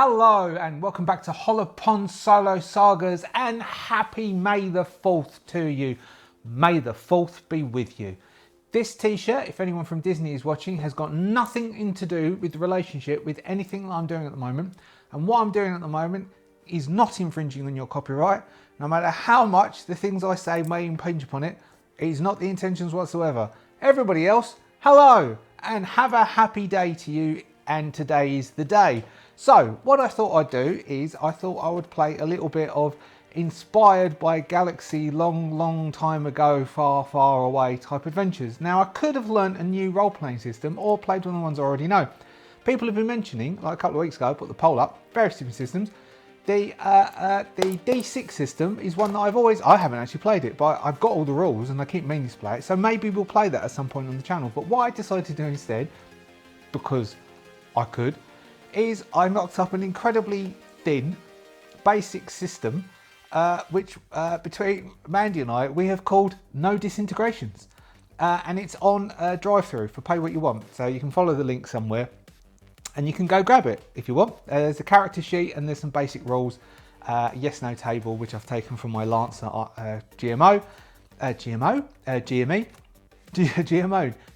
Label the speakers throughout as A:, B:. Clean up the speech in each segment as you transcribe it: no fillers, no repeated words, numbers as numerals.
A: Hello and welcome back to Hollowponds Solo Sagas, and happy May the 4th to you. May the 4th be with you. This t-shirt, if anyone from Disney is watching, has got nothing to do with the relationship with anything that I'm doing at the moment. And what I'm doing at the moment is not infringing on your copyright. No matter how much the things I say may impinge upon it, it is not the intentions whatsoever. Everybody else, hello and have a happy day to you, and today is the day. So what I thought I'd do is I thought I would play a little bit of inspired by galaxy long time ago, far away type adventures. Now I could have learnt a new role-playing system or played one of the ones I already know. People have been mentioning, like a couple of weeks ago, I put the poll up, various different systems. The D6 system is one that I haven't actually played it, but I've got all the rules and I keep meaning to play it. So maybe we'll play that at some point on the channel. But what I decided to do instead, because I could, is I knocked up an incredibly thin basic system which between Mandy and I we have called No Disintegrations, and it's on drive-through for pay what you want, so you can follow the link somewhere and you can go grab it if you want. There's a character sheet and there's some basic rules, yes no table which I've taken from my Lancer GMO,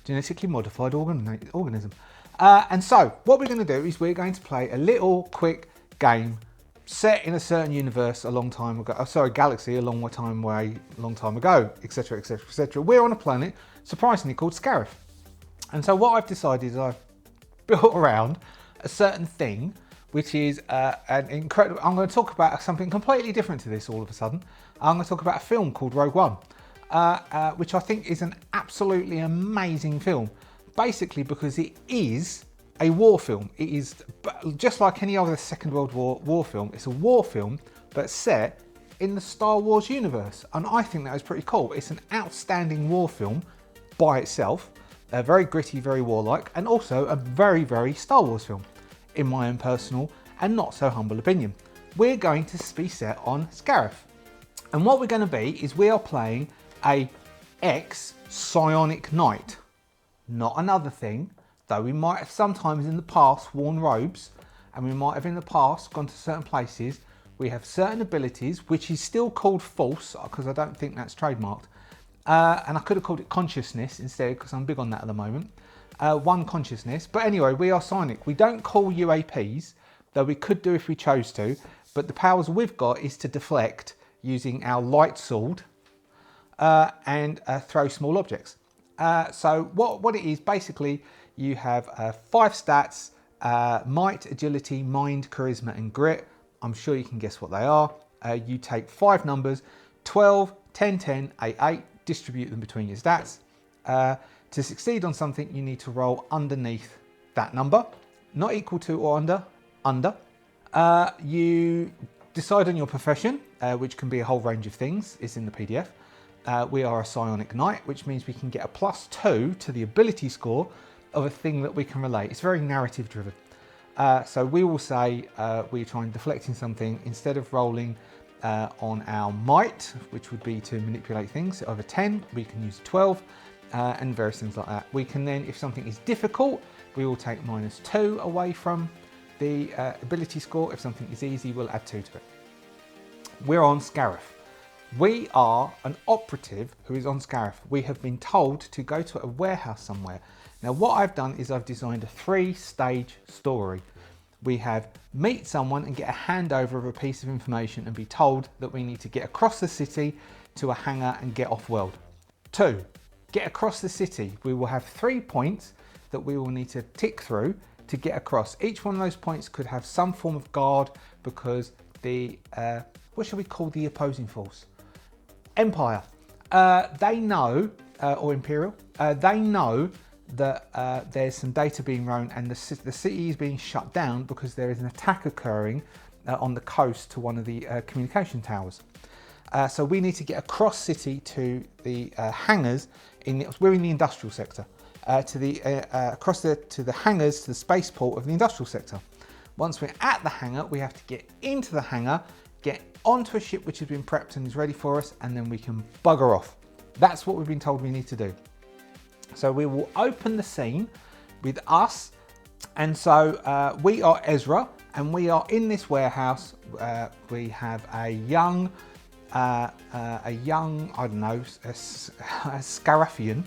A: genetically modified organism. And so what we're going to do is we're going to play a little quick game set in a certain universe a long time ago, galaxy a long time ago, etc, etc, etc. We're on a planet surprisingly called Scarif, and so what I've decided is I've built around a certain thing which is an incredible. I'm going to talk about something completely different to this all of a sudden. I'm going to talk about a film called Rogue One, which I think is an absolutely amazing film. Basically because it is a war film. It is just like any other Second World War film. It's a war film but set in the Star Wars universe, and I think that is pretty cool. It's an outstanding war film by itself, very gritty, very warlike, and also a very Star Wars film in my own personal and not so humble opinion. We're going to be set on Scarif, and what we're going to be is we are playing a ex-Psionic Knight. Not another thing, though we might have sometimes in the past worn robes, and we might have in the past gone to certain places. We have certain abilities, which is still called Force, because I don't think that's trademarked. And I could have called it Consciousness instead, because I'm big on that at the moment. One consciousness. But anyway, we are psionic. We don't call UAPs, though we could do if we chose to. But the powers we've got is to deflect using our light sword and throw small objects. So what it is, basically you have 5 stats, might, agility, mind, charisma and grit. I'm sure you can guess what they are. You take 5 numbers, 12, 10, 10, 8, 8, distribute them between your stats. To succeed on something you need to roll underneath that number, not equal to or under. You decide on your profession, which can be a whole range of things. It's in the PDF. We are a Psionic Knight, which means we can get a +2 to the ability score of a thing that we can relate. It's very narrative driven. So we will say we're trying deflecting something. Instead of rolling on our might, which would be to manipulate things, over 10, we can use 12 and various things like that. We can then, if something is difficult, we will take -2 away from the ability score. If something is easy, we'll add 2 to it. We're on Scarif. We are an operative who is on Scarif. We have been told to go to a warehouse somewhere. Now what I've done is I've designed a 3-stage story. We have meet someone and get a handover of a piece of information and be told that we need to get across the city to a hangar and get off world. 2, get across the city. We will have 3 points that we will need to tick through to get across. Each one of those points could have some form of guard, because the, what should we call the opposing force? Empire. They know, or Imperial, they know that there's some data being run and the city is being shut down because there is an attack occurring on the coast to one of the communication towers. So we need to get across city to the hangars. We're in the industrial sector. To the hangars, to the spaceport of the industrial sector. Once we're at the hangar, we have to get into the hangar, get onto a ship which has been prepped and is ready for us, and then we can bugger off. That's what we've been told we need to do. So we will open the scene with us, and so we are Ezra, and we are in this warehouse. We have a young, I don't know, a Scarafian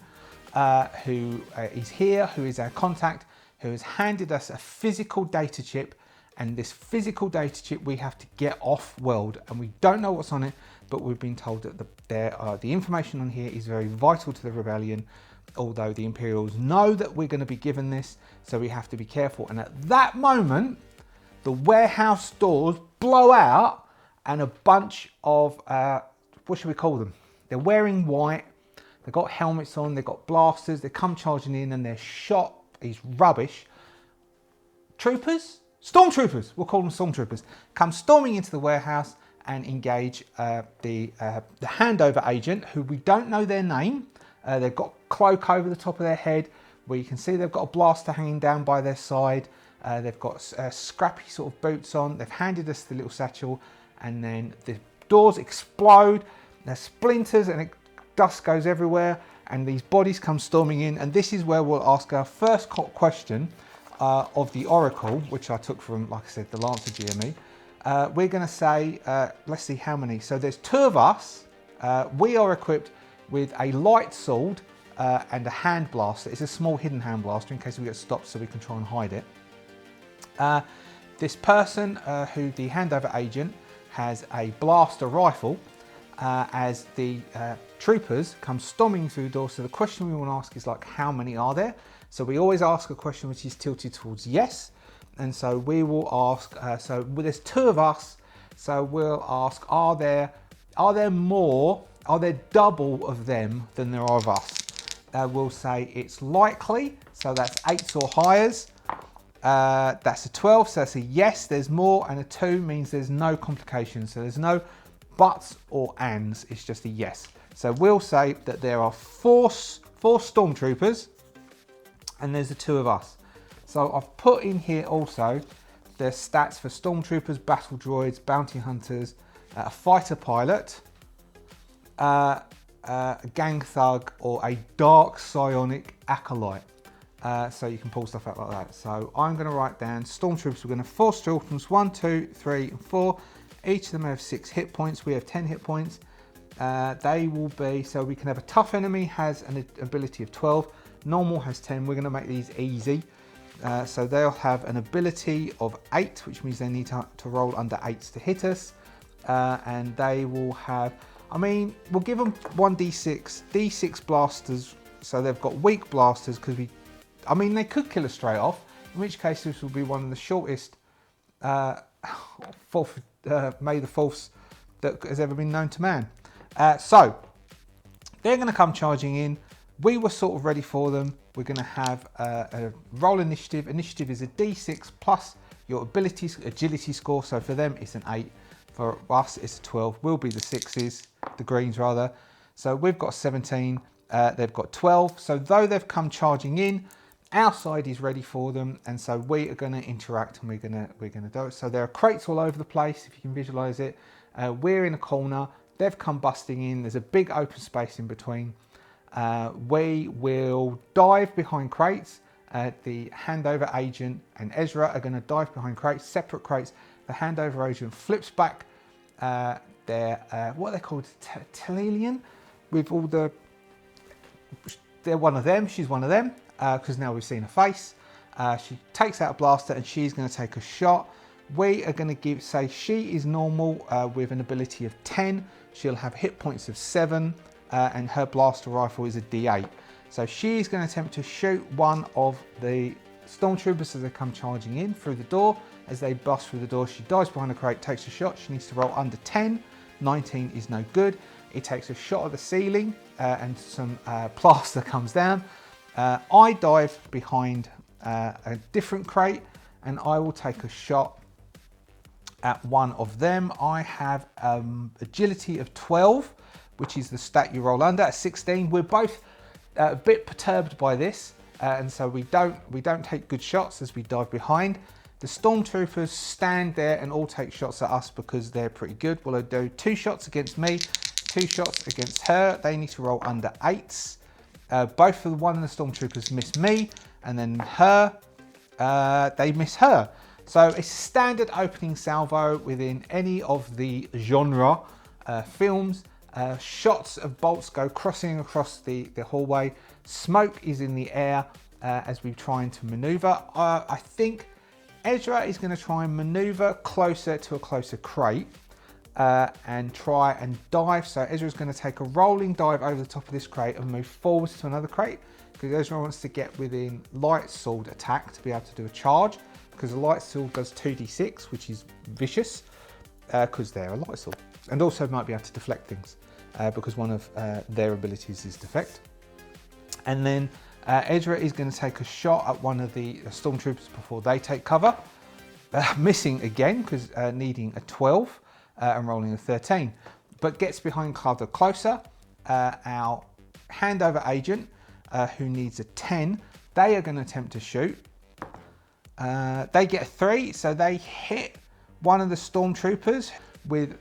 A: who is here, who is our contact, who has handed us a physical data chip, and this physical data chip we have to get off world, and we don't know what's on it, but we've been told that the information on here is very vital to the rebellion, although the Imperials know that we're going to be given this, so we have to be careful. And at that moment, the warehouse doors blow out, and a bunch of, what should we call them? They're wearing white, they've got helmets on, they've got blasters, they come charging in, and their shot is rubbish. Troopers? Stormtroopers, we'll call them stormtroopers, come storming into the warehouse and engage the handover agent, who we don't know their name. They've got cloak over the top of their head, where you can see they've got a blaster hanging down by their side. They've got scrappy sort of boots on. They've handed us the little satchel, and then the doors explode. There's splinters and dust goes everywhere, and these bodies come storming in. And this is where we'll ask our first question of the Oracle, which I took from, like I said, the Lancer GME. We're going to say, let's see how many. So there's 2 of us. We are equipped with a light sword and a hand blaster. It's a small hidden hand blaster in case we get stopped, so we can try and hide it. This person, who the handover agent, has a blaster rifle. As the troopers come storming through the door. So the question we want to ask is like, how many are there? So we always ask a question which is tilted towards yes. And so we will ask, so there's 2 of us, so we'll ask, are there double of them than there are of us? We'll say it's likely, so that's 8s or higher. That's a 12, so that's a yes, there's more, and a 2 means there's no complications, so there's no buts or ands, it's just a yes. So we'll say that there are 4 stormtroopers, and there's the 2 of us. So I've put in here also the stats for stormtroopers, battle droids, bounty hunters, a fighter pilot, a gang thug, or a dark psionic acolyte. So you can pull stuff out like that. So I'm going to write down stormtroopers. We're going to have 4 stormtroopers, 1, 2, 3, and 4. Each of them have 6 hit points. We have 10 hit points. They will be, so we can have a tough enemy has an ability of 12. Normal has 10. We're going to make these easy. So they'll have an ability of 8, which means they need to roll under 8s to hit us. And they will have, I mean, we'll give them 1d6, d6 blasters. So they've got weak blasters because they could kill us straight off, in which case this will be one of the shortest May the 4th that has ever been known to man. So they're going to come charging in. We were sort of ready for them. We're going to have a roll initiative. Initiative is a d6 plus your agility score. So for them, it's an 8. For us, it's a 12. We'll be the 6s, the greens rather. So we've got 17. They've got 12. So though they've come charging in, our side is ready for them, and so we are going to interact, and we're going to do it. So there are crates all over the place, if you can visualize it. We're in a corner. They've come busting in. There's a big open space in between. We will dive behind crates. The handover agent and Ezra are going to dive behind crates, separate crates. The handover agent flips back their, what are they called, Telelian, with all the, they're one of them, she's one of them, because now we've seen her face. She takes out a blaster and she's going to take a shot. We are going to say she is normal with an ability of 10. She'll have hit points of 7 and her blaster rifle is a D8. So she's going to attempt to shoot one of the stormtroopers as they come charging in through the door. As they bust through the door, she dives behind a crate, takes a shot. She needs to roll under 10. 19 is no good. It takes a shot at the ceiling and some plaster comes down. I dive behind a different crate and I will take a shot at one of them. I have agility of 12, which is the stat you roll under. At 16, we're both a bit perturbed by this, and so we don't take good shots as we dive behind. The stormtroopers stand there and all take shots at us because they're pretty good. Well, they'll do 2 shots against me, 2 shots against her. They need to roll under 8s. Both of one of the stormtroopers miss me, and then her, they miss her. So it's standard opening salvo within any of the genre films. Shots of bolts go crossing across the hallway. Smoke is in the air as we're trying to maneuver. I think Ezra is going to try and maneuver closer to a closer crate and try and dive. So Ezra is going to take a rolling dive over the top of this crate and move forwards to another crate, because Ezra wants to get within light sword attack to be able to do a charge, because the light sword does 2d6, which is vicious because they're a light sword, and also might be able to deflect things because one of their abilities is deflect. And then Ezra is going to take a shot at one of the stormtroopers before they take cover, missing again because needing a 12 and rolling a 13, but gets behind cover closer. Our handover agent, who needs a 10, they are going to attempt to shoot. They get a 3, so they hit one of the stormtroopers with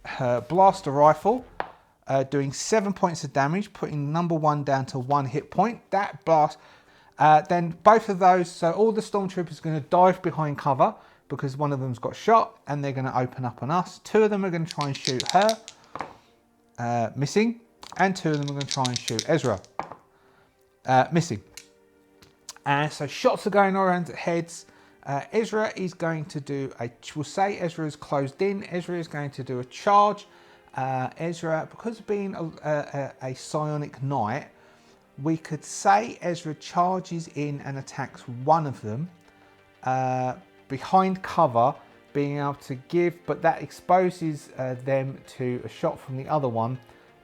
A: her blaster rifle, doing 7 points of damage, putting number 1 down to 1 hit point. That blast, then both of those, so all the stormtroopers are going to dive behind cover because one of them's got shot, and they're going to open up on us. 2 of them are going to try and shoot her, missing, and 2 of them are going to try and shoot Ezra, missing. So shots are going around the heads. Ezra is going to do we'll say Ezra is closed in. Ezra is going to do a charge. Ezra, because of being a Psionic Knight, we could say Ezra charges in and attacks one of them behind cover, being able to give, but that exposes them to a shot from the other one,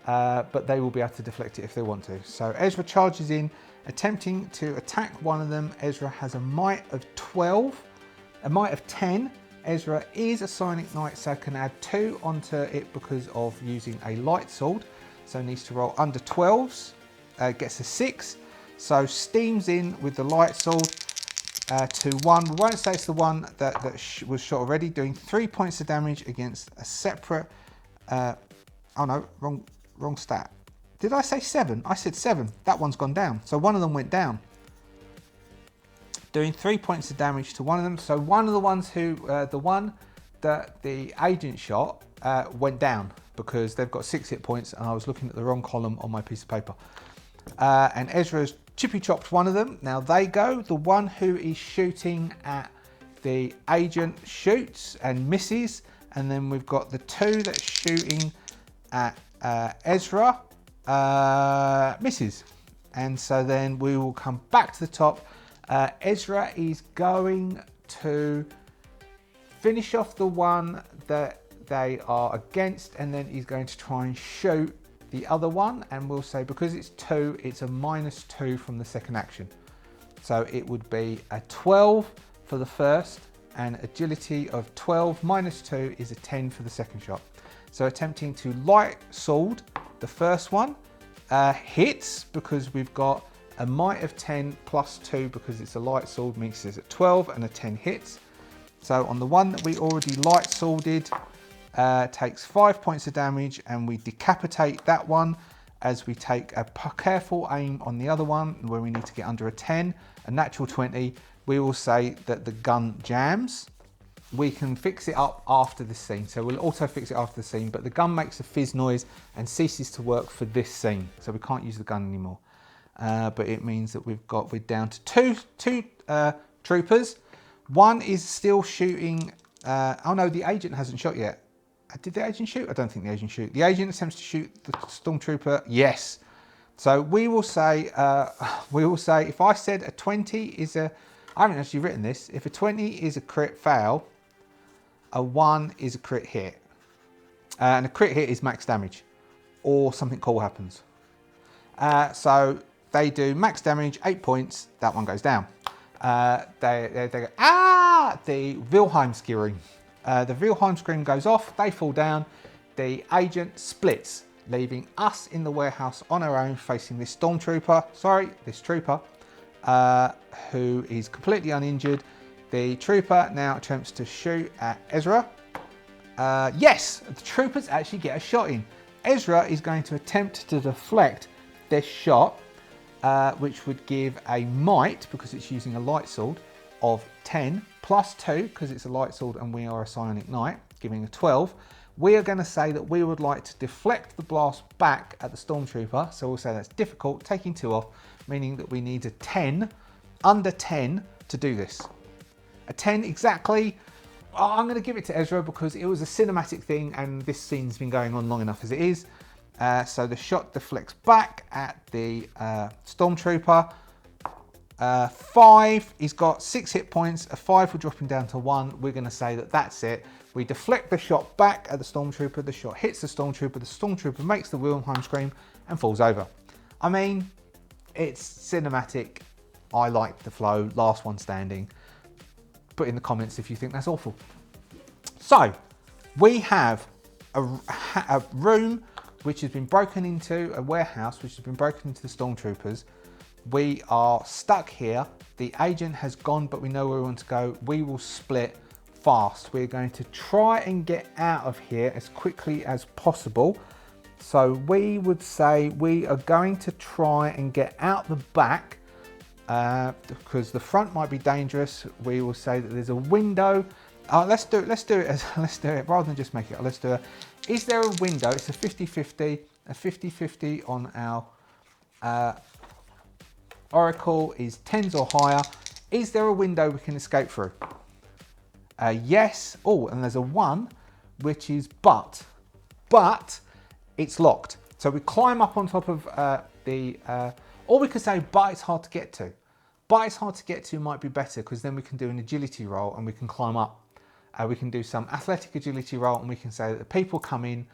A: but they will be able to deflect it if they want to. So Ezra charges in, attempting to attack one of them. Ezra has a might of 12, a might of 10. Ezra is a Psionic Knight, so can add 2 onto it because of using a light sword. So needs to roll under 12s, gets a 6. So steams in with the light sword to 1. We won't say it's the one that was shot already, doing 3 points of damage against a separate, oh no, wrong stat. Did I say 7? I said 7. That one's gone down. So one of them went down. Doing 3 points of damage to one of them. So one of the ones who, the one that the agent shot went down because they've got 6 hit points, and I was looking at the wrong column on my piece of paper. And Ezra's chippy chopped one of them. Now they go. The one who is shooting at the agent shoots and misses. And then we've got the 2 that's shooting at Ezra. Misses, and so then we will come back to the top. Ezra is going to finish off the one that they are against, and then he's going to try and shoot the other one, and we'll say because it's 2, it's a -2 from the second action, so it would be a 12 for the first, and agility of 12 -2 is a 10 for the second shot. So attempting to light sword the first one, hits because we've got a might of 10 plus 2 because it's a light sword, means it's at 12, and a 10 hits. So on the one that we already light sworded, takes 5 points of damage, and we decapitate that one as we take a careful aim on the other one where we need to get under a 10, a natural 20. We will say that the gun jams. We can fix it up after the scene, so we'll auto fix it after the scene, but the gun makes a fizz noise and ceases to work for this scene, so we can't use the gun anymore. But it means that we're down to two troopers. One is still shooting. Oh no, the agent hasn't shot yet. Did the agent shoot? I don't think the agent shoot. The agent attempts to shoot the stormtrooper. Yes. So we will say if I said a 20 is a, I haven't actually written this. If a 20 is a crit fail, a 1 is a crit hit. And a crit hit is max damage, or something cool happens. So they do max damage, 8 points, that one goes down. They go, ah! The Wilhelm scream. The Wilhelm scream goes off, they fall down, the agent splits, leaving us in the warehouse on our own facing this trooper, who is completely uninjured. The trooper now attempts to shoot at Ezra. Yes, the troopers actually get a shot in. Ezra is going to attempt to deflect this shot, which would give a might, because it's using a light sword, of 10 +2 because it's a light sword and we are a Psionic Knight, giving a 12. We are going to say that we would like to deflect the blast back at the Stormtrooper. So we'll say that's difficult, taking 2 off, meaning that we need a 10, under 10 to do this. A 10 exactly. I'm going to give it to Ezra because it was a cinematic thing and this scene's been going on long enough as it is. So the shot deflects back at the Stormtrooper. 5, he's got 6 hit points. A 5 will drop him down to 1. We're going to say that that's it. We deflect the shot back at the Stormtrooper. The shot hits the Stormtrooper. The Stormtrooper makes the Wilhelm scream and falls over. I mean, it's cinematic. I like the flow. Last one standing. Put in the comments if you think that's awful. So, we have a room which has been broken into, a warehouse which has been broken into the Stormtroopers. We are stuck here. The agent has gone, but we know where we want to go. We will split fast. We're going to try and get out of here as quickly as possible. So we would say we are going to try and get out the back because the front might be dangerous. We will say that there's a window. Let's do it rather than just make it. Let's do it. Is there a window? It's a 50-50, a 50-50 on our Oracle is 10s or higher. Is there a window we can escape through? Yes. Oh, and there's a 1, which is but it's locked. So we climb up on top of or we could say, but it's hard to get to. But it's hard to get to might be better because then we can do an agility roll and we can climb up. We can do some athletic agility roll and we can say that the people come in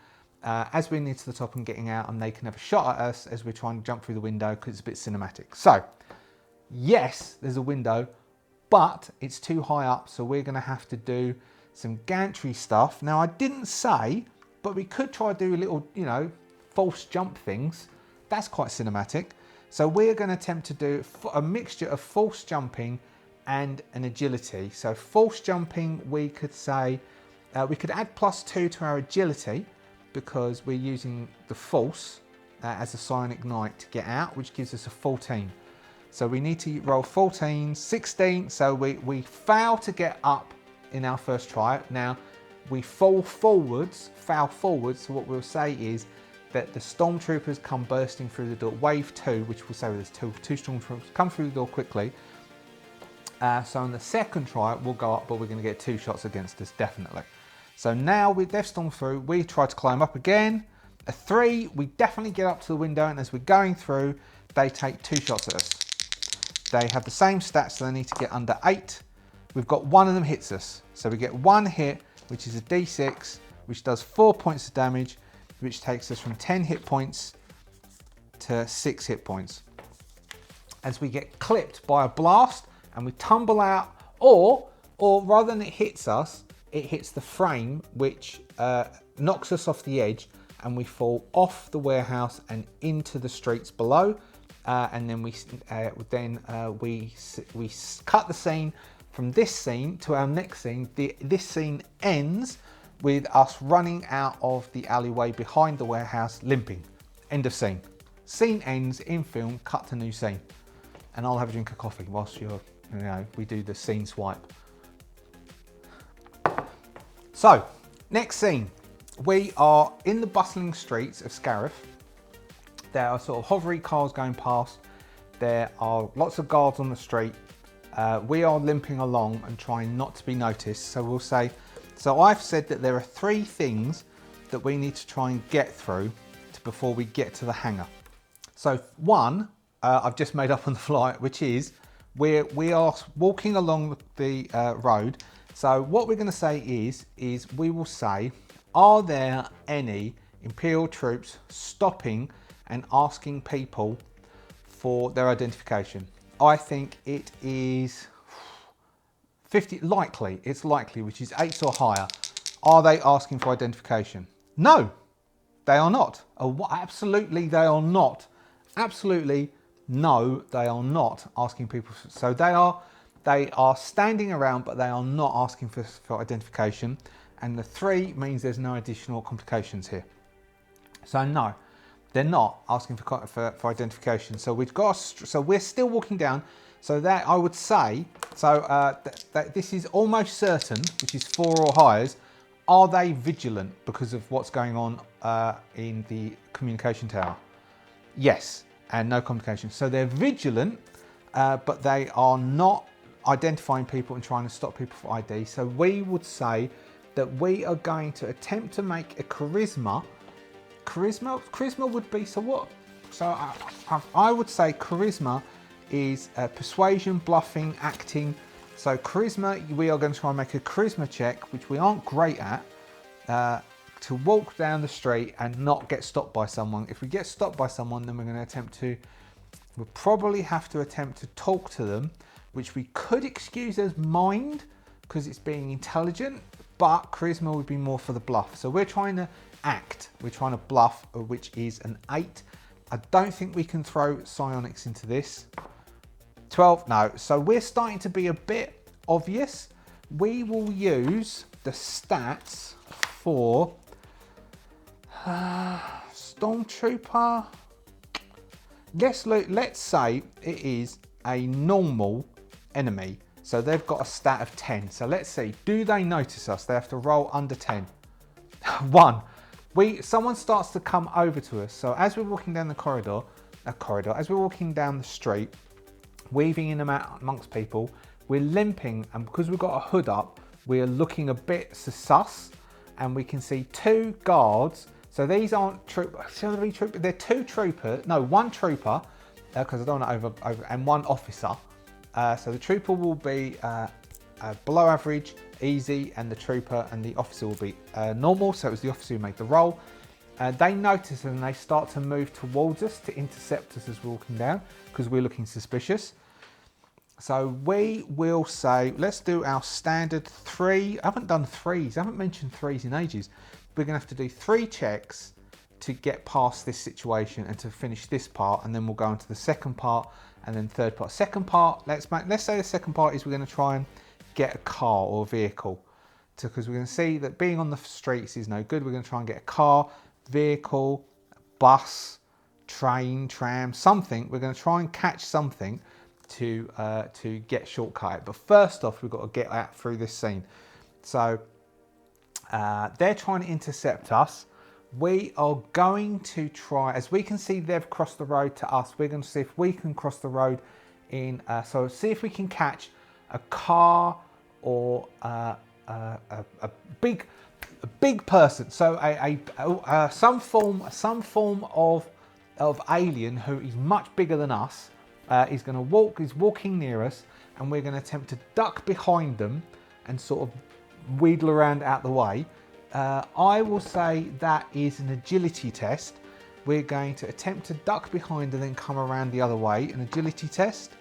A: as we're near to the top and getting out and they can have a shot at us as we're trying to jump through the window because it's a bit cinematic. So, yes, there's a window, but it's too high up, so we're going to have to do some gantry stuff. Now, I didn't say, but we could try to do a little, you know, false jump things. That's quite cinematic. So we're going to attempt to do a mixture of false jumping and an agility. So false jumping, we could say, we could add +2 to our agility because we're using the false as a Psionic Knight to get out, which gives us a 14. So we need to roll 14, 16. So we fail to get up in our first try. Now we fail forwards. So what we'll say is that the Stormtroopers come bursting through the door. Wave 2, which will say there's two Stormtroopers come through the door quickly. So on the second try, we'll go up, but we're going to get 2 shots against us, definitely. So now they've stormed through. We try to climb up again. A 3, we definitely get up to the window, and as we're going through, they take 2 shots at us. They have the same stats, so they need to get under 8. We've got 1 of them hits us. So we get 1 hit, which is a D6, which does 4 points of damage, which takes us from 10 hit points to 6 hit points. As we get clipped by a blast and we tumble out, or rather than it hits us, it hits the frame, which knocks us off the edge, and we fall off the warehouse and into the streets below. And then we cut the scene from this scene to our next scene. This scene ends with us running out of the alleyway behind the warehouse, limping. End of scene. Scene ends in film, cut to new scene. And I'll have a drink of coffee whilst we do the scene swipe. So, next scene. We are in the bustling streets of Scarif. There are sort of hovery cars going past. There are lots of guards on the street. We are limping along and trying not to be noticed. So we'll say, so I've said that there are 3 things that we need to try and get through before we get to the hangar. So 1, I've just made up on the fly, which is we are walking along the road. So what we're going to say is we will say, are there any Imperial troops stopping and asking people for their identification? I think it is 50, likely, it's likely, which is 8s or higher. Are they asking for identification? No, they are not. Absolutely, they are not. Absolutely, no, they are not asking people. So they are standing around, but they are not asking for identification. And the 3 means there's no additional complications here. So no, they're not asking for identification. So we're still walking down. So that I would say, so that this is almost certain, which is 4 or higher. Are they vigilant because of what's going on in the communication tower? Yes, and no communication. So they're vigilant, but they are not identifying people and trying to stop people for ID. So we would say that we are going to attempt to make a charisma. Charisma would be, so what? So I would say charisma is persuasion, bluffing, acting. So charisma, we are going to try and make a charisma check, which we aren't great at, to walk down the street and not get stopped by someone. If we get stopped by someone, then we're going to attempt to, we'll probably have to attempt to talk to them, which we could excuse as mind because it's being intelligent, but charisma would be more for the bluff. So we're trying to act, we're trying to bluff, which is an 8. I don't think we can throw psionics into this. 12, no. So we're starting to be a bit obvious. We will use the stats for Stormtrooper. Let's say it is a normal enemy. So they've got a stat of 10. So let's see, do they notice us? They have to roll under 10. 1. Someone starts to come over to us. So as we're walking down the corridor, as we're walking down the street, weaving in amongst people, we're limping, and because we've got a hood up, we're looking a bit sus, and we can see 2 guards. So these aren't troopers, they're 2 troopers, no, 1 trooper, because I don't want to over, and 1 officer. So the trooper will be below average, easy, and the trooper and the officer will be normal. So it was the officer who made the roll. They notice and they start to move towards us to intercept us as we're walking down because we're looking suspicious. So we will say, let's do our standard 3. I haven't done 3s. I haven't mentioned 3s in ages. We're going to have to do 3 checks to get past this situation and to finish this part, and then we'll go on to the second part and then third part. Second part, let's say the second part is we're going to try and get a car or a vehicle, because we're going to see that being on the streets is no good. We're going to try and get a car, vehicle, bus, train, tram, something. We're going to try and catch something to get shortcut. But first off, we've got to get out through this scene. So they're trying to intercept us. We are going to try, as we can see they've crossed the road to us, we're going to see if we can cross the road in, so see if we can catch a car or a big person. So some form of alien who is much bigger than us is walking near us, and we're going to attempt to duck behind them and sort of wheedle around out the way. I will say that is an agility test. We're going to attempt to duck behind and then come around the other way. An agility test.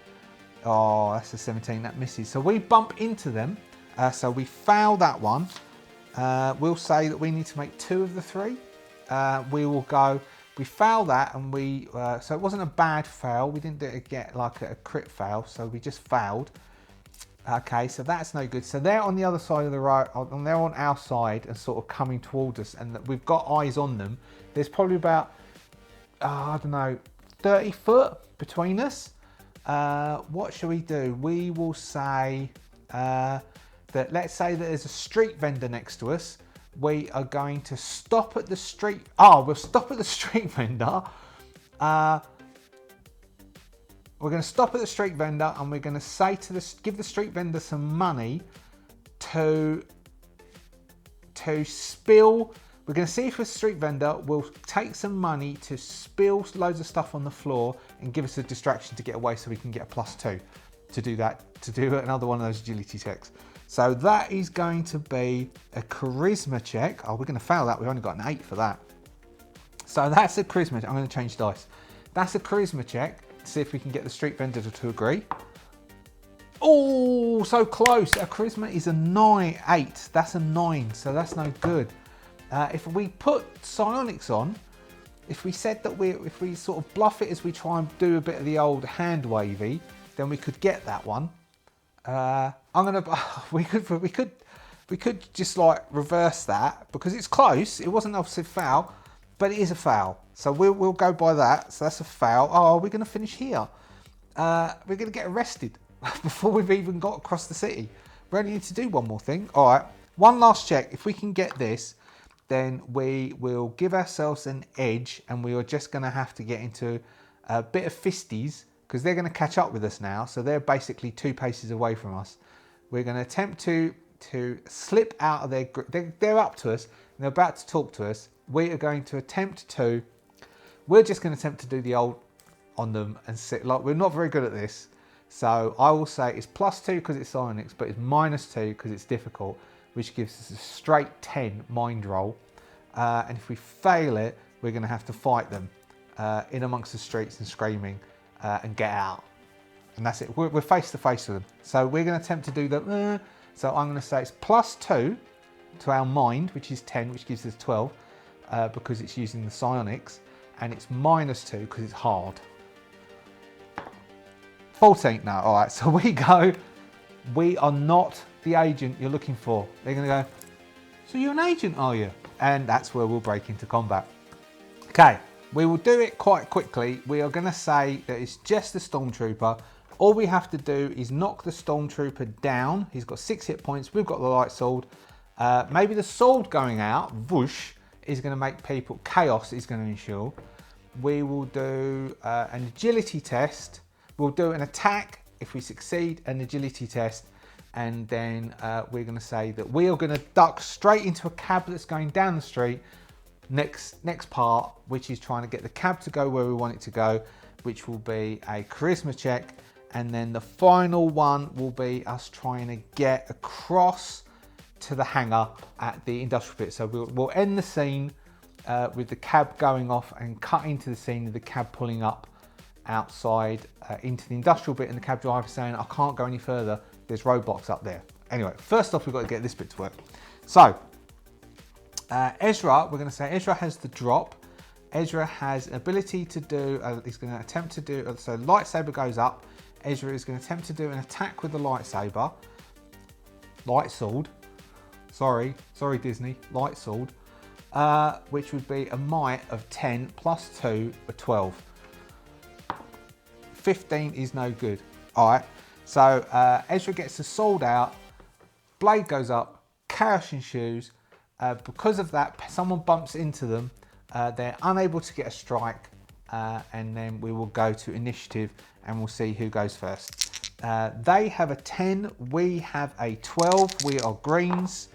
A: Oh, that's a 17, that misses. So we bump into them. So we fail that one. We'll say that we need to make 2 of the 3. We fail that, and so it wasn't a bad fail. We didn't get like a crit fail, so we just failed. Okay, so that's no good. So they're on the other side of the road, and they're on our side and sort of coming towards us, and we've got eyes on them. There's probably about, I don't know, 30 foot between us. What shall we do? We will say that, let's say that there's a street vendor next to us. We are going to stop at the street. We'll stop at the street vendor. We're going to stop at the street vendor, and we're going to say give the street vendor some money to spill. We're going to see if the street vendor will take some money to spill loads of stuff on the floor and give us a distraction to get away, so we can get a +2 to do that, to do another one of those agility checks. So that is going to be a charisma check. Oh, we're going to fail that. We've only got an 8 for that. So that's a charisma check. I'm going to change dice. That's a charisma check. See if we can get the street vendor to agree. Oh, so close. Our charisma is a 8. That's a 9, so that's no good. If we put psionics on, if we said that if we sort of bluff it as we try and do a bit of the old hand wavy, then we could get that one. We could just like reverse that because it's close. It wasn't obviously a foul, but it is a foul. So we'll go by that. So that's a foul. Oh, we're going to finish here. we're going to get arrested before we've even got across the city. We only need to do one more thing. All right, one last check. If we can get this, then we will give ourselves an edge, and we are just going to have to get into a bit of fisties because they're going to catch up with us now. So they're basically 2 paces away from us. We're going to attempt to slip out of their grip. They're up to us and they're about to talk to us. We are going to attempt to, we're just going to attempt to do the old on them and sit like we're not very good at this. So I will say it's +2 because it's psionics, but it's -2 because it's difficult, which gives us a straight 10 mind roll. And if we fail it, we're going to have to fight them in amongst the streets and screaming and get out. And that's it. We're face to face with them. So we're going to attempt to do that. So I'm going to say it's +2 to our mind, which is 10, which gives us 12 because it's using the psionics. And it's -2 because it's hard. 14 now. All right, so we go. We are not the agent you're looking for. They're going to go, so you're an agent, are you? And that's where we'll break into combat. Okay, we will do it quite quickly. We are going to say that it's just the Stormtrooper. All we have to do is knock the Stormtrooper down. He's got 6 hit points. We've got the light sword. Maybe the sword going out, whoosh, is going to make people, chaos is going to ensure. We will do an agility test. We'll do an attack if we succeed, an agility test. And then we're going to say that we are going to duck straight into a cab that's going down the street. Next part, which is trying to get the cab to go where we want it to go, which will be a charisma check. And then the final one will be us trying to get across to the hangar at the industrial bit. So we'll end the scene with the cab going off and cut into the scene of the cab pulling up outside into the industrial bit, and the cab driver saying, I can't go any further, there's roadblocks up there. Anyway, first off, we've got to get this bit to work. So Ezra, we're going to say Ezra has the drop. Ezra has an ability to do, he's going to attempt to do, so lightsaber goes up. Ezra is going to attempt to do an attack with the lightsaber. Light sword. Sorry Disney. Light sword. Which would be a might of 10 +2 or 12. 15 is no good. Alright. So Ezra gets the sword out. Blade goes up. Chaos ensues. Because of that, someone bumps into them. They're unable to get a strike. And then we will go to initiative and we'll see who goes first. They have a 10, we have a 12, we are greens.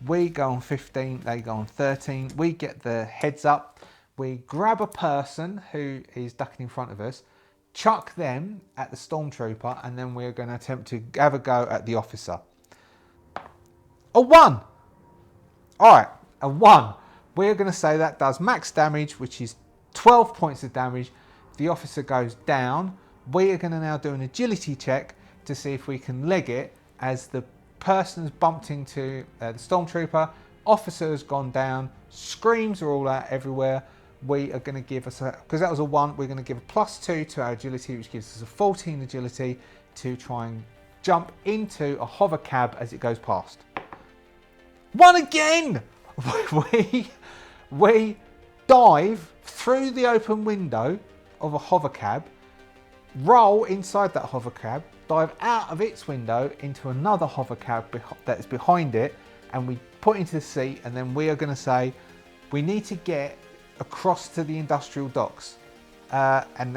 A: We go on 15, they go on 13. We get the heads up. We grab a person who is ducking in front of us, chuck them at the Stormtrooper, and then we're going to attempt to have a go at the officer. A 1! Alright, a 1. We're going to say that does max damage, which is 12 points of damage. The officer goes down. We are going to now do an agility check to see if we can leg it as the person has bumped into the Stormtrooper. Officer has gone down. Screams are all out everywhere. We are going to give us, because that was a 1, we're going to give a +2 to our agility, which gives us a 14 agility to try and jump into a hover cab as it goes past. 1 again! We dive through the open window of a hover cab, roll inside that hover cab, dive out of its window into another hover cab that's behind it, and we put into the seat, and then we are going to say we need to get across to the industrial docks. And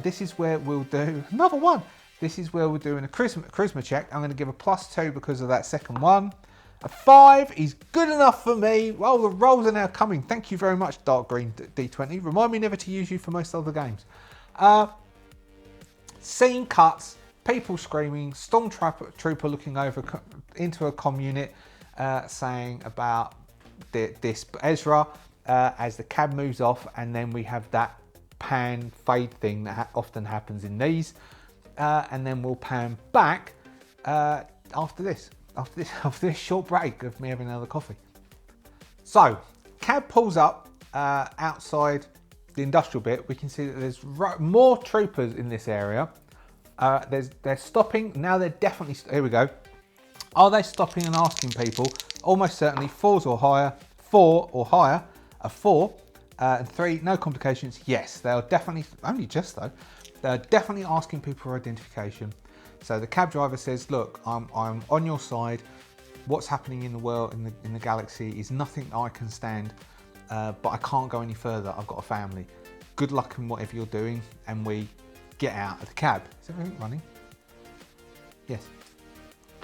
A: this is where we'll do another 1. This is where we're doing a charisma check. I'm going to give a +2 because of that second one. A 5 is good enough for me. Well, the rolls are now coming. Thank you very much, Dark Green D20. Remind me never to use you for most other games. Scene cuts, people screaming, Stormtrooper looking over into a comm unit, saying about this Ezra as the cab moves off, and then we have that pan fade thing that often happens in these, and then we'll pan back after this short break of me having another coffee. So, cab pulls up outside the industrial bit. We can see that there's more troopers in this area. They're stopping. Now they're definitely, here we go. Are they stopping and asking people? Almost certainly 4s or higher, 4 or higher, a 4, and 3, no complications. Yes, they are definitely, only just though. Definitely asking people for identification. So the cab driver says, look, I'm on your side. What's happening in the world, in the galaxy, is nothing I can stand, but I can't go any further. I've got a family. Good luck in whatever you're doing. And we get out of the cab. Is everything running? Yes.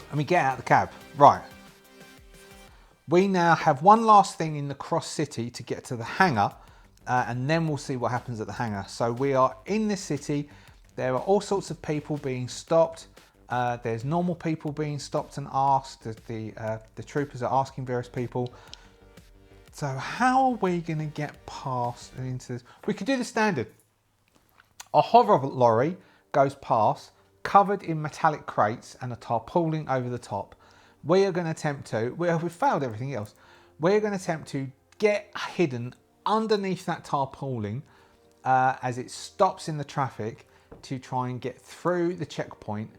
A: And we get out of the cab. Right. We now have one last thing in the cross city to get to the hangar, and then we'll see what happens at the hangar. So we are in this city. There are all sorts of people being stopped. There's normal people being stopped and asked. The troopers are asking various people. So how are we going to get past and into this? We could do the standard. A hover lorry goes past, covered in metallic crates and a tarpaulin over the top. We are going to attempt to, we've failed everything else. We're going to attempt to get hidden underneath that tarpaulin as it stops in the traffic to try and get through the checkpoint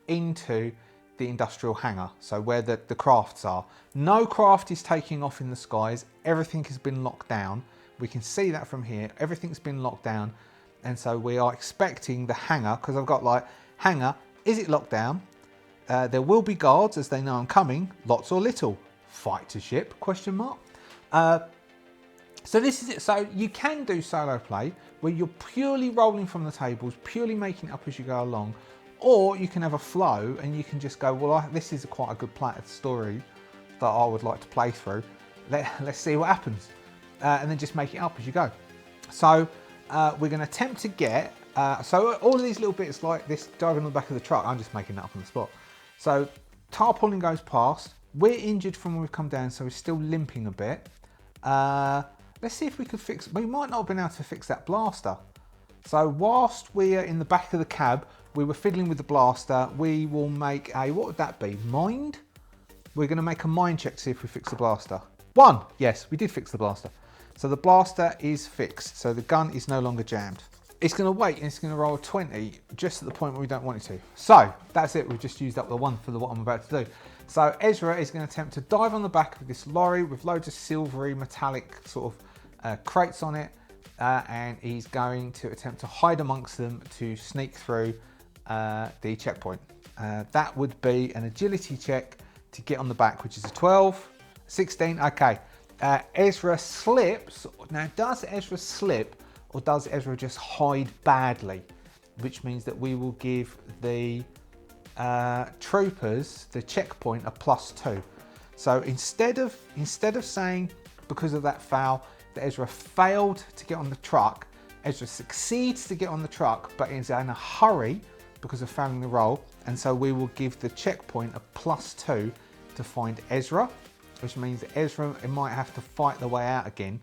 A: into the industrial hangar. So where the crafts are. No craft is taking off in the skies. Everything has been locked down. We can see that from here. Everything's been locked down. And so we are expecting the hangar, because I've got like, hangar, is it locked down? There will be guards as they know I'm coming, lots or little. Fight to ship, question mark. So this is it. So you can do solo play where you're purely rolling from the tables, purely making it up as you go along. Or you can have a flow and you can just go, well, this is quite a good story that I would like to play through. Let's see what happens. And then just make it up as you go. So we're going to attempt to get, so all of these little bits like this driving on the back of the truck, I'm just making that up on the spot. So tarpaulin goes past. We're injured from when we've come down, so we're still limping a bit. Let's see if we could fix, we might not have been able to fix that blaster. So whilst we are in the back of the cab, we were fiddling with the blaster. We will make a, what would that be? Mind? We're going to make a mind check to see if we fix the blaster. 1, yes, we did fix the blaster. So the blaster is fixed. So the gun is no longer jammed. It's going to wait and it's going to roll a 20 just at the point where we don't want it to. So that's it. We've just used up the 1 for what I'm about to do. So Ezra is going to attempt to dive on the back of this lorry with loads of silvery metallic sort of crates on it. And he's going to attempt to hide amongst them to sneak through the checkpoint. That would be an agility check to get on the back, which is a 12, 16, okay. Ezra slips. Now, does Ezra slip or does Ezra just hide badly? Which means that we will give the troopers the checkpoint a +2. So instead of saying because of that foul that Ezra failed to get on the truck, Ezra succeeds to get on the truck but is in a hurry because of failing the roll, and so we will give the checkpoint a +2 to find Ezra, which means that Ezra might have to fight the way out again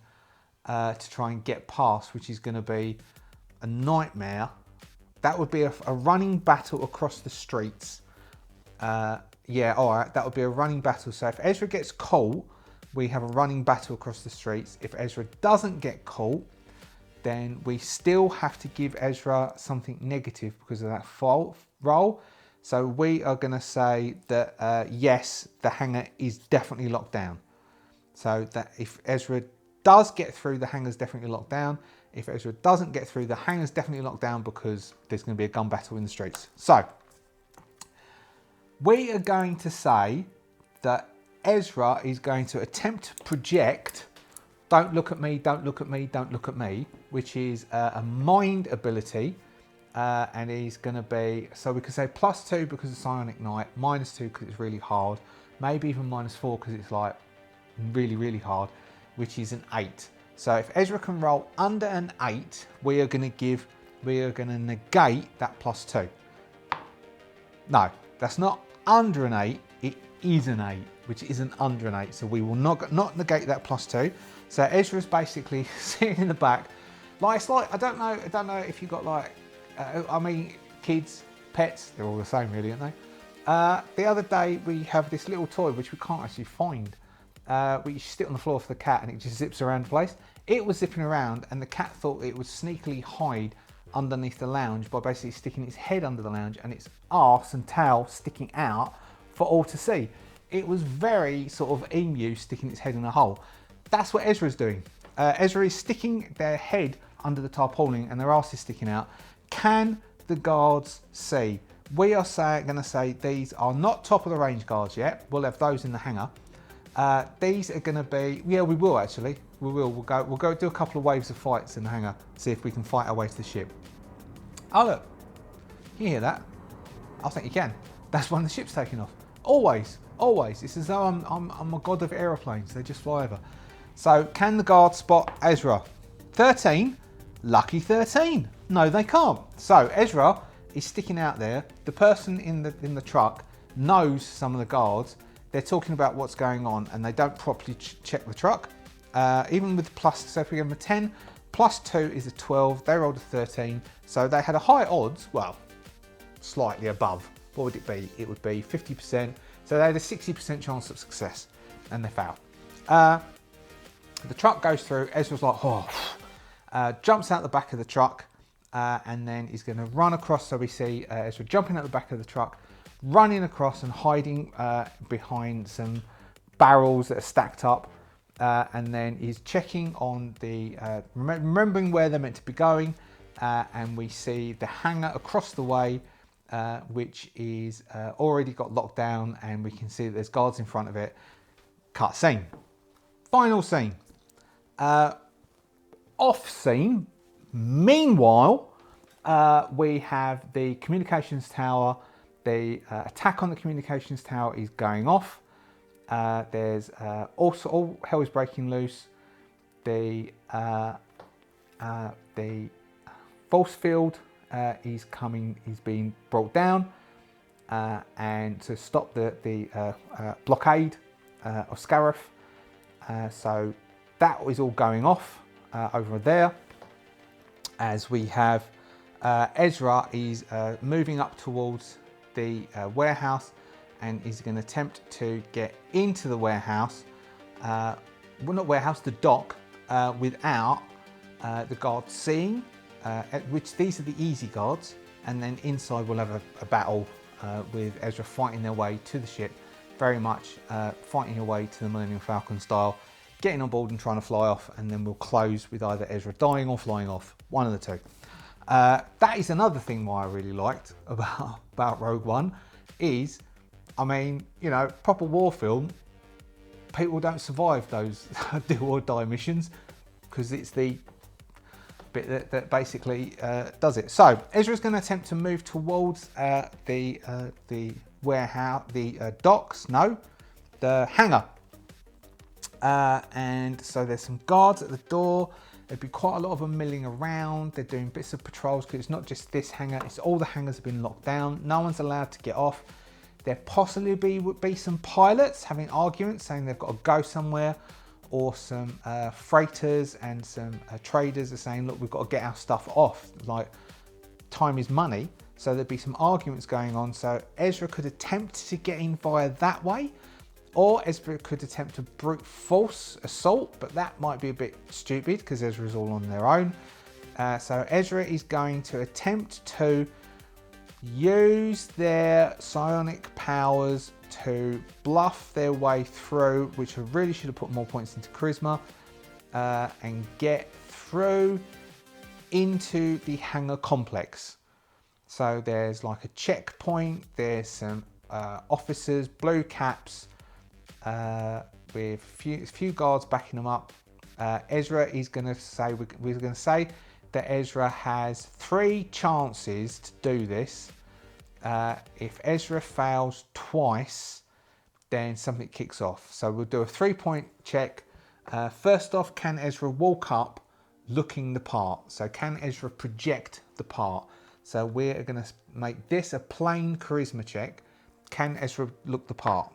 A: to try and get past, which is going to be a nightmare. That would be a running battle across the streets. Yeah, all right, that would be a running battle. So if Ezra gets caught, we have a running battle across the streets. If Ezra doesn't get caught, then we still have to give Ezra something negative because of that roll. So we are going to say that yes, the hangar is definitely locked down. So that if Ezra does get through, the hangar's definitely locked down. If Ezra doesn't get through, the hangar's definitely locked down because there's going to be a gun battle in the streets. So we are going to say that Ezra is going to attempt to project "Don't look at me, don't look at me, don't look at me," which is a mind ability. And he's going to be, so we could say +2 because of Psionic Knight, -2 because it's really hard, maybe even -4 because it's like really, really hard, which is an 8. So if Ezra can roll under an 8, we are going to negate that +2. No, that's not under an 8, it is an 8, which isn't under an 8. So we will not negate that +2. So Ezra's basically sitting in the back. Like, it's like, I don't know if you've got like, I mean, kids, pets, they're all the same really, aren't they? The other day we have this little toy which we can't actually find. We sit on the floor for the cat and it just zips around the place. It was zipping around and the cat thought it would sneakily hide underneath the lounge by basically sticking its head under the lounge and its arse and tail sticking out for all to see. It was very sort of emu sticking its head in a hole. That's what Ezra's doing. Ezra is sticking their head under the tarpaulin and their arse is sticking out. Can the guards see? We are going to say these are not top of the range guards yet. We'll have those in the hangar. These are going to be, yeah, we will actually. We will. We'll go do a couple of waves of fights in the hangar. See if we can fight our way to the ship. Oh look, you hear that? I think you can. That's one of the ships taking off. Always, always. It's as though I'm a god of aeroplanes. They just fly over. So can the guards spot Ezra? 13. Lucky 13. No, they can't. So Ezra is sticking out there. The person in the truck knows some of the guards. They're talking about what's going on, and they don't properly check the truck. Even with plus, so if we give them a 10, plus 2 is a 12. They rolled a 13, so they had a high odds. Well, slightly above. What would it be? It would be 50%. So they had a 60% chance of success, and they failed. The truck goes through. Ezra's like, oh, jumps out the back of the truck, and then he's going to run across. So we see Ezra jumping out the back of the truck, running across and hiding behind some barrels that are stacked up. And then he's checking on the, remembering where they're meant to be going. And we see the hangar across the way, which is already got locked down, and we can see that there's guards in front of it. Cut scene. Final scene. Off scene. Meanwhile, we have the communications tower. The attack on the communications tower is going off. There's also all hell is breaking loose. The force field is being brought down, and to stop the blockade of Scarif. So that is all going off over there. As we have Ezra is moving up towards the warehouse, and is going to attempt to get into the warehouse, well, not warehouse, the dock, without the guards seeing, which these are the easy guards, and then inside we'll have a battle with Ezra fighting their way to the ship, very much fighting your way to the Millennium Falcon style, getting on board and trying to fly off, and then we'll close with either Ezra dying or flying off, one of the two. That is another thing why I really liked about Rogue One is, I mean, you know, proper war film, people don't survive those do or die missions because it's the bit that basically does it. So Ezra's going to attempt to move towards the warehouse, the docks, no, the hangar. And so there's some guards at the door. There'd be quite a lot of them milling around. They're doing bits of patrols because it's not just this hangar, it's all the hangars have been locked down. No one's allowed to get off. There possibly would be some pilots having arguments saying they've got to go somewhere, or some freighters and some traders are saying, look, we've got to get our stuff off, like time is money. So there'd be some arguments going on. So Ezra could attempt to get in via that way, or Ezra could attempt to brute force assault, but that might be a bit stupid because Ezra's all on their own. So Ezra is going to attempt to use their psionic powers to bluff their way through, which I really should have put more points into charisma, and get through into the hangar complex. So there's like a checkpoint, there's some officers, blue caps, with a few guards backing them up. Ezra is going to say, we're going to say that Ezra has 3 chances to do this. If Ezra fails twice, then something kicks off. So we'll do a 3-point check. First off, can Ezra walk up looking the part? So can Ezra project the part? So we're going to make this a plain charisma check. Can Ezra look the part?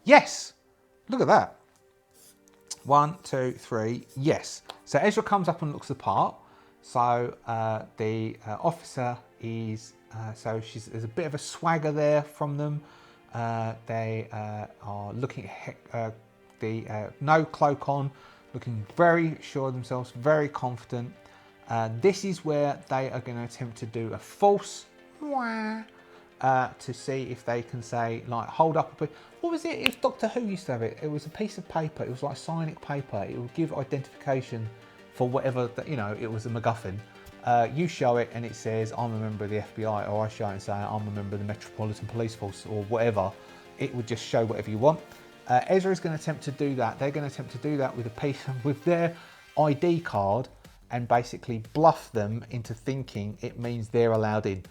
A: Yes! Look at that. 1, 2, 3, yes. So Ezra comes up and looks the part. So the officer is, there's a bit of a swagger there from them. They are looking at the no cloak on, looking very sure of themselves, very confident. This is where they are going to attempt to do a false to see if they can say, like, hold up a bit. What was it? If Doctor Who used to have it, it was a piece of paper. It was like psionic paper. It would give identification for whatever, you know, it was a MacGuffin. You show it and it says, I'm a member of the FBI, or I show it and say, I'm a member of the Metropolitan Police Force, or whatever. It would just show whatever you want. Ezra is going to attempt to do that. They're going to attempt to do that with a piece with their ID card and basically bluff them into thinking it means they're allowed in.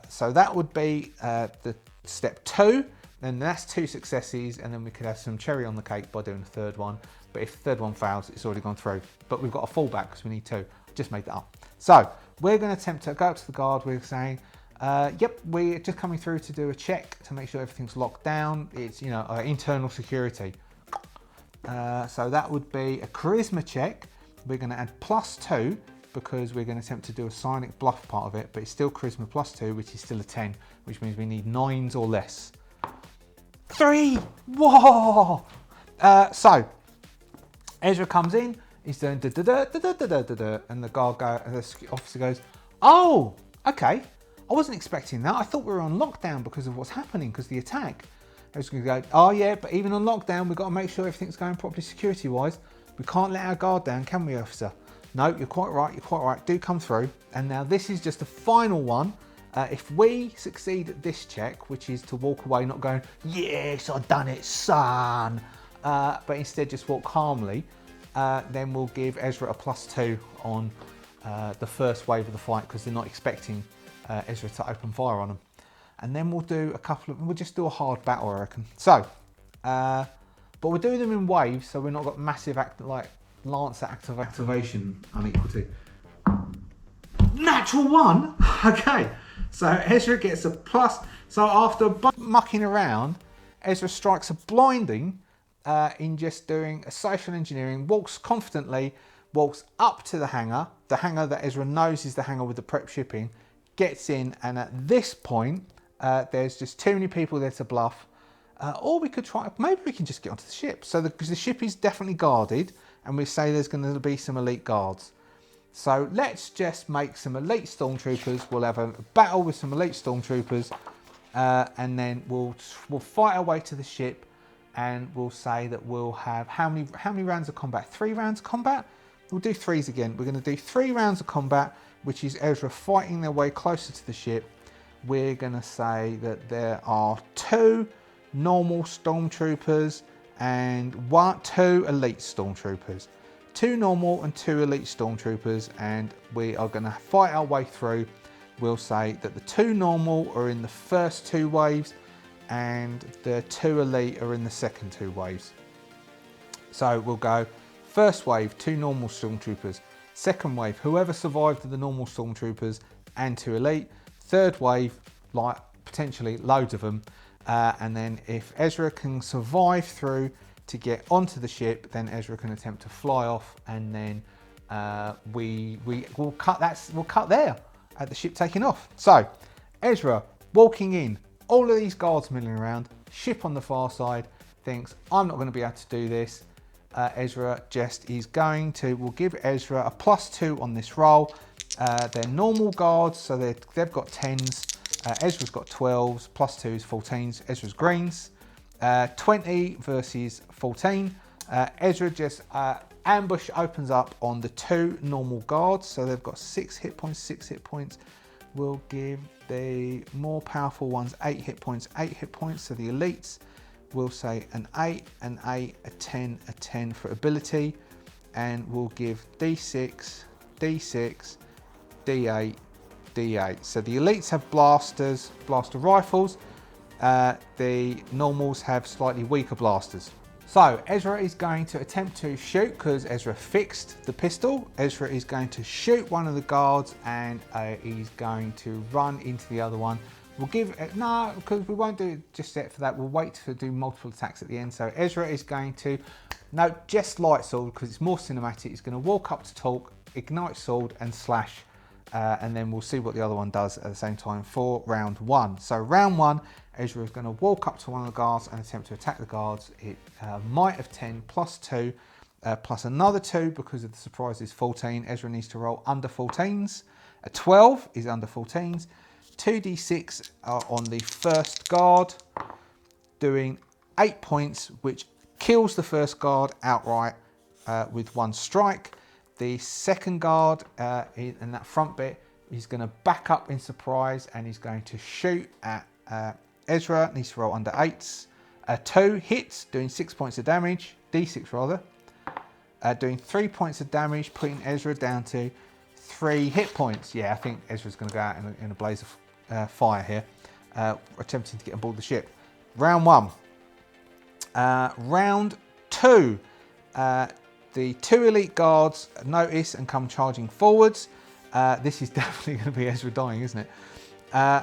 A: So that would be the step 2. Then that's 2 successes, and then we could have some cherry on the cake by doing the third one. But if the third one fails, it's already gone through. But we've got a fallback because we need 2. Just made that up. So we're going to attempt to go up to the guard. We're saying, yep, we're just coming through to do a check to make sure everything's locked down. It's, you know, internal security. So that would be a charisma check. We're going to add +2 because we're going to attempt to do a psionic bluff part of it, but it's still charisma +2, which is still a 10, which means we need 9s or less. 3! Whoa! So Ezra comes in. He's doing da da da da da da da da, and the officer goes, "Oh, okay. I wasn't expecting that. I thought we were on lockdown because of what's happening, because of the attack." I was going to go, "Oh yeah, but even on lockdown, we've got to make sure everything's going properly security-wise. We can't let our guard down, can we, officer?" "No, you're quite right. You're quite right. Do come through." And now this is just a final one. If we succeed at this check, which is to walk away, not going, "Yes, I've done it, son," but instead just walk calmly. Then we'll give Ezra a +2 on the first wave of the fight because they're not expecting Ezra to open fire on them. And then we'll do we'll just do a hard battle, I reckon. So, but we'll do them in waves so we're not got massive Lancer activation unequal to. Natural 1? Okay. So Ezra gets a plus. So after mucking around, Ezra strikes a blinding in just doing a social engineering, walks confidently, walks up to the hangar that Ezra knows is the hangar with the prep shipping, gets in, and at this point, there's just too many people there to bluff. Or we could try, maybe we can just get onto the ship. So because the ship is definitely guarded, and we say there's going to be some elite guards. So let's just make some elite stormtroopers. We'll have a battle with some elite stormtroopers, and then we'll fight our way to the ship. And we'll say that we'll have how many rounds of combat? 3 rounds of combat? We'll do 3s again. We're going to do 3 rounds of combat, which is Ezra fighting their way closer to the ship. We're going to say that there are 2 normal stormtroopers and 2 elite stormtroopers. 2 normal and 2 elite stormtroopers, and we are going to fight our way through. We'll say that the 2 normal are in the first 2 waves, and the 2 elite are in the second 2 waves. So we'll go first wave, 2 normal stormtroopers. Second wave, whoever survived the normal stormtroopers and 2 elite. Third wave, like potentially loads of them. And then if Ezra can survive through to get onto the ship, then Ezra can attempt to fly off, and then we'll cut there at the ship taking off. So Ezra walking in. All of these guards milling around, ship on the far side, thinks, I'm not going to be able to do this. Ezra just is going to, we'll give Ezra a +2 on this roll. They're normal guards, so they've got 10s. Ezra's got 12s, +2 is 14s. Ezra's greens. 20 versus 14. Ezra just ambush opens up on the 2 normal guards, so they've got 6 hit points, 6 hit points. We'll give the more powerful ones 8 hit points, 8 hit points. So the elites will say an 8, an 8, a 10, a 10 for ability. And we'll give D6, D6, D8, D8. So the elites have blasters, blaster rifles. The normals have slightly weaker blasters. So Ezra is going to attempt to shoot because Ezra fixed the pistol. Ezra is going to shoot one of the guards, and he's going to run into the other one. We'll give, no, because we won't do it just yet for that. We'll wait to do multiple attacks at the end. So Ezra is going to, no, just light sword because it's more cinematic. He's going to walk up to talk, ignite sword and slash. And then we'll see what the other one does at the same time for round 1. So round 1, Ezra is going to walk up to one of the guards and attempt to attack the guards. It might of 10 +2 plus another 2 because of the surprise is 14. Ezra needs to roll under 14s. A 12 is under 14s. 2d6 on the first guard, doing 8 points, which kills the first guard outright with 1 strike. The second guard in that front bit, he's going to back up in surprise and he's going to shoot at Ezra. Needs to roll under 8s. 2 hits, doing 6 points of damage, d6 rather. Doing 3 points of damage, putting Ezra down to 3 hit points. Yeah, I think Ezra's going to go out in a blaze of fire here, attempting to get aboard the ship. Round 1. Round 2. The 2 elite guards notice and come charging forwards. This is definitely going to be Ezra dying, isn't it?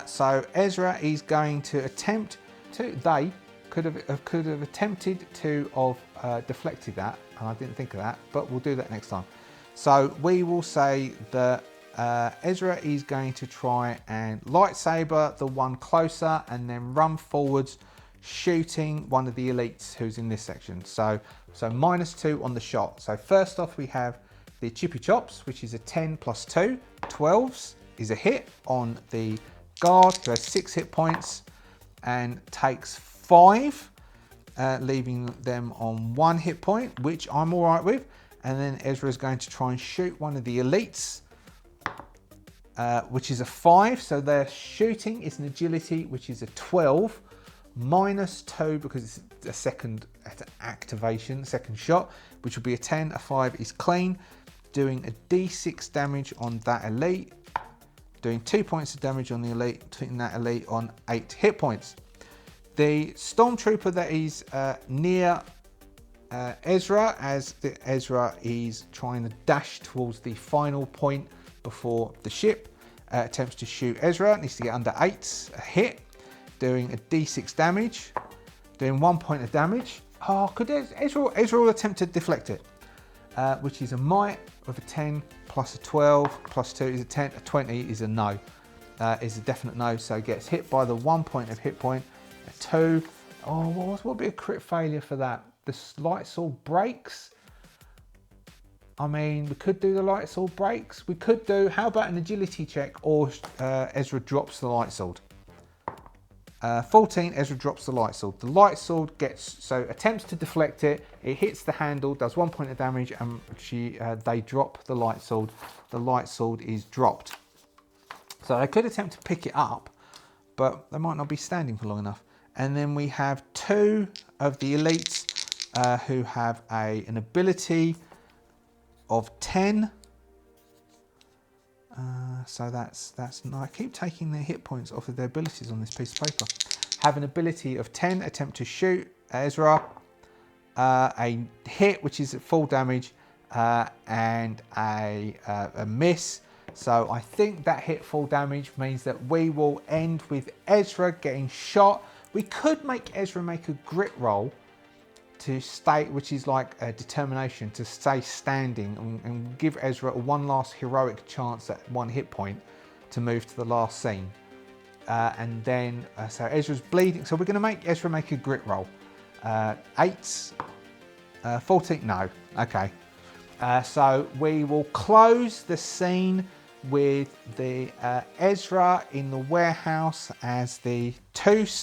A: So Ezra is going to attempt to. They could have attempted to have deflected that, and I didn't think of that, but we'll do that next time. So we will say that Ezra is going to try and lightsaber the one closer, and then run forwards, shooting one of the elites who's in this section. So -2 on the shot. So first off, we have the Chippy Chops, which is a 10 plus 2. 12s is a hit on the guard, who has 6 hit points and takes 5, leaving them on 1 hit point, which I'm all right with. And then Ezra is going to try and shoot one of the elites, which is a 5. So their shooting is an agility, which is a 12. -2 because it's a second activation, second shot, which will be a 10. A 5 is clean, doing a d6 damage on that elite, doing 2 points of damage on the elite, putting that elite on 8 hit points. The stormtrooper that is near Ezra, as Ezra is trying to dash towards the final point before the ship, attempts to shoot Ezra, needs to get under 8s, a hit, doing a d6 damage, doing 1 point of damage. Oh, could Ezra will attempt to deflect it, which is a might of a 10 plus a 12 plus 2 is a 10. A 20 is a no, is a definite no. So gets hit by the 1 point of hit point. A 2. Oh, what would be a crit failure for that? The light sword breaks. I mean, we could do the light sword breaks. We could do. How about an agility check, or Ezra drops the light sword? 14, Ezra drops the light sword. The light sword attempts to deflect it. It hits the handle, does 1 point of damage, and they drop the light sword. The light sword is dropped. So they could attempt to pick it up, but they might not be standing for long enough. And then we have 2 of the elites who have an ability of 10. So that's no. I keep taking their hit points off of their abilities on this piece of paper. Have an ability of 10, attempt to shoot Ezra, a hit which is at full damage, and a miss. So I think that hit full damage means that we will end with Ezra getting shot. We could make Ezra make a grit roll to stay, which is like a determination to stay standing, and give Ezra one last heroic chance at 1 hit point to move to the last scene. And then, so Ezra's bleeding. So we're going to make Ezra make a grit roll. 8s, 14, no, okay. So we will close the scene with the Ezra in the warehouse as there's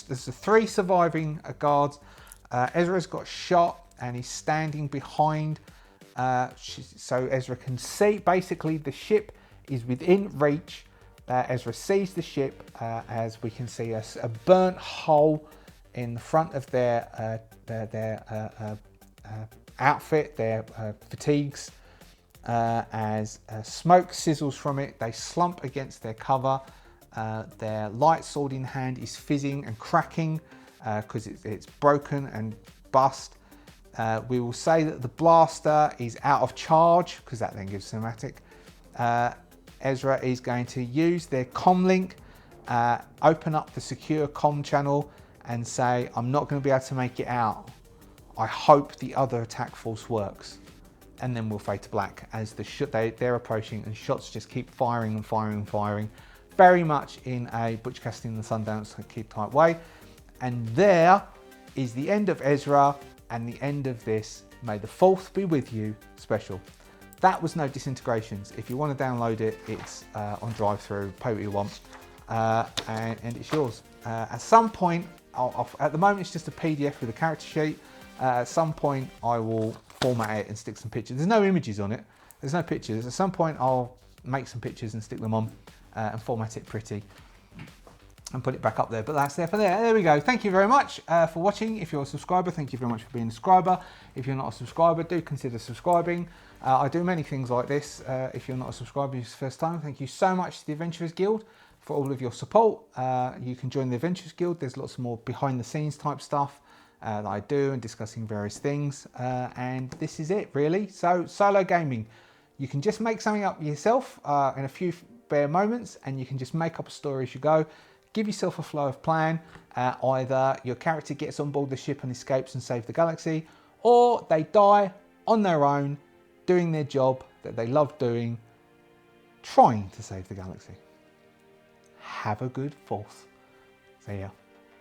A: the 3 surviving guards. Ezra's got shot and he's standing behind, so Ezra can see. Basically, the ship is within reach. Ezra sees the ship as we can see a burnt hole in the front of their outfit, their fatigues. As smoke sizzles from it, they slump against their cover. Their light sword in hand is fizzing and cracking because it's broken and bust. We will say that the blaster is out of charge because that then gives cinematic. Ezra is going to use their comm link, open up the secure comm channel and say, I'm not going to be able to make it out. I hope the other attack force works. And then we'll fade to black as they're approaching and shots just keep firing and firing and firing. Very much in a Butch Cassidy and the Sundance Kid type way. And there is the end of Ezra and the end of this May the 4th be with you special. That was no Disintegrations. If you want to download it, it's on drive-through, pay what you want, and it's yours. At some point, at the moment it's just a PDF with a character sheet. At some point I will format it and stick some pictures. There's no images on it, There's no pictures. At some point I'll make some pictures and stick them on and format it pretty and put it back up there, but that's there for there. There we go. Thank you very much for watching. If you're a subscriber, thank you very much for being a subscriber. If you're not a subscriber, do consider subscribing. I do many things like this. If you're not a subscriber, it's the first time, thank you so much to the Adventurers Guild for all of your support. You can join the Adventurers Guild. There's lots more behind the scenes type stuff that I do and discussing various things. And this is it really. So solo gaming, you can just make something up yourself in a few bare moments, and you can just make up a story as you go. Give yourself a flow of plan. Either your character gets on board the ship and escapes and saves the galaxy, or they die on their own doing their job that they love doing, trying to save the galaxy. Have a good 4th. See ya.